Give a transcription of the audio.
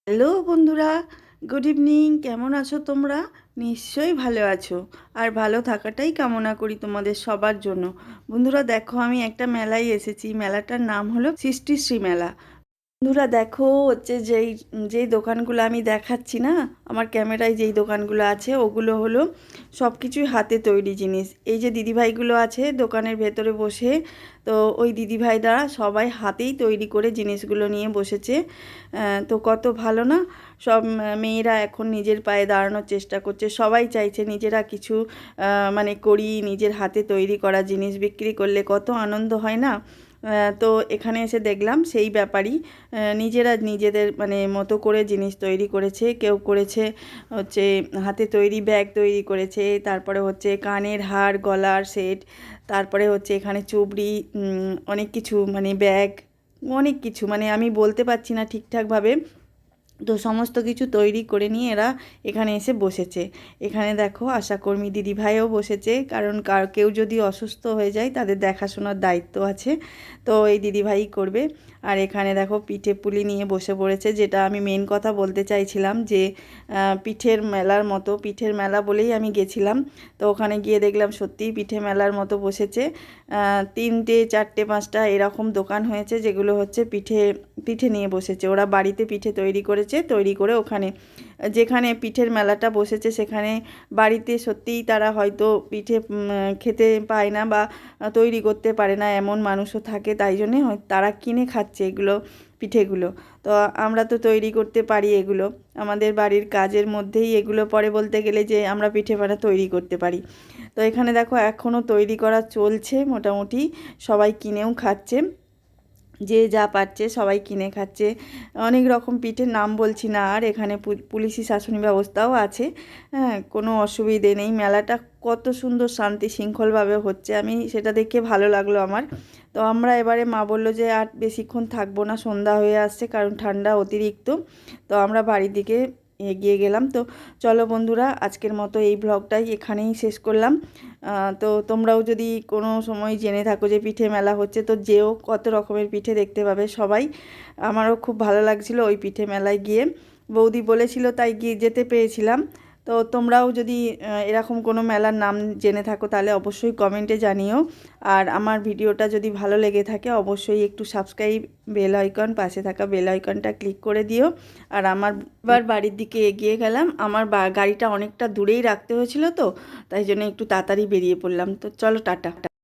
Hello বন্ধুরা, good evening. কেমন আছো তোমরা? নিশ্চয়ই ভালো আছো। আর ভালো থাকাটাই কামনা করি তোমাদের সবার জন্য। বন্ধুরা দেখো, আমি একটা মেলায় এসেছি। মেলাটার নাম হলো সৃষ্টিশ্রী মেলা। বন্ধুরা দেখো, হচ্ছে যেই যেই দোকানগুলো আমি দেখাচ্ছি না, আমার ক্যামেরায় যেই দোকানগুলো আছে ওগুলো হলো সব কিছুই হাতে তৈরি জিনিস। এই যে দিদিভাইগুলো আছে দোকানের ভেতরে বসে, তো ওই দিদিভাইরা সবাই হাতেই তৈরি করে জিনিসগুলো নিয়ে বসেছে। তো কত ভালো না? সব মেয়েরা এখন নিজের পায়ে দাঁড়ানোর চেষ্টা করছে। সবাই চাইছে নিজেরা কিছু মানে করি, নিজের হাতে তৈরি করা জিনিস বিক্রি করলে কত আনন্দ হয় না? তো এখানে এসে দেখলাম সেই ব্যাপারই নিজেরা নিজেদের মানে মতো করে জিনিস তৈরি করেছে। কেউ করেছে হচ্ছে হাতে তৈরি ব্যাগ তৈরি করেছে, তারপরে হচ্ছে কানের হার, গলার সেট, তারপরে হচ্ছে এখানে চুবড়ি, অনেক কিছু মানে ব্যাগ, অনেক কিছু মানে আমি বলতে পারছি না ঠিকঠাকভাবে। তো সমস্ত কিছু তৈরি করে নিয়ে এরা এখানে এসে বসেছে। এখানে দেখো আশাকর্মী দিদিভাইও বসেছে, কারণ কেউ যদি অসুস্থ হয়ে যায় তাদের দেখাশোনার দায়িত্ব আছে, তো এই দিদিভাই করবে। আর এখানে দেখো পিঠে পুলি নিয়ে বসে পড়েছে, যেটা আমি মেন কথা বলতে চাইছিলাম যে পিঠের মেলার মতো, পিঠের মেলা বলেই আমি গেছিলাম। তো ওখানে গিয়ে দেখলাম সত্যিই পিঠে মেলার মতো বসেছে। 3টে 4টে 5টা এরকম দোকান হয়েছে, যেগুলো হচ্ছে পিঠে পিঠে নিয়ে বসেছে। ওরা বাড়িতে পিঠে তৈরি করেছে, তৈরি করে ওখানে যেখানে পিঠের মেলাটা বসেছে সেখানে বাড়িতে সত্যিই তারা হয়তো পিঠে খেতে পায় না বা তৈরি করতে পারে না, এমন মানুষও থাকে। তাই জন্যে তারা কিনে খাচ্ছে এগুলো, পিঠেগুলো। তো আমরা তো তৈরি করতে পারি এগুলো, আমাদের বাড়ির কাজের মধ্যেই এগুলো পড়ে বলতে গেলে, যে আমরা পিঠে বানা তৈরি করতে পারি। তো এখানে দেখো এখনও তৈরি করা চলছে মোটামুটি, সবাই কিনেও খাচ্ছে, যে যা পাচ্ছে সবাই কিনে খাচ্ছে। অনেক রকম পিঠের নাম বলছি না, আর এখানে পুলিশি শাসন ব্যবস্থাও আছে। হ্যাঁ, কোনো অসুবিধে নেই। মেলাটা কত সুন্দর শান্তি শৃঙ্খলভাবে হচ্ছে, আমি সেটা দেখে ভালো লাগলো আমার। তো আমরা এবারে মা বললো যে আর বেশিক্ষণ থাকবো না, সন্ধ্যা হয়ে আসছে, কারণ ঠান্ডা অতিরিক্ত। তো আমরা বাড়ির দিকে এগিয়ে গেলাম। তো চলো বন্ধুরা, আজকের মতো এই ব্লগটাই এখানেই শেষ করলাম। তো তোমরাও যদি কোনো সময় জেনে থাকো যে পিঠে মেলা হচ্ছে, তো যেও, কত রকমের পিঠে দেখতে পাবে সবাই। আমারও খুব ভালো লাগছিল ওই পিঠে মেলায় গিয়ে, বৌদি বলেছিল তাই গিয়ে যেতে পেরেছিলাম। তো তোমরাও যদি এরকম কোনো মেলার নাম জেনে থাকো তাহলে অবশ্যই কমেন্টে জানিও। আর আমার ভিডিওটা যদি ভালো লেগে থাকে অবশ্যই একটু সাবস্ক্রাইব, বেল আইকন, পাশে থাকা বেল আইকনটা ক্লিক করে দিও। আর আমার বাড়ির দিকে এগিয়ে গেলাম। আমার গাড়িটা অনেকটা দূরেই রাখতে হয়েছিল, তো তাই জন্য একটু তাড়াতাড়ি বেরিয়ে পড়লাম। তো চলো টাটা।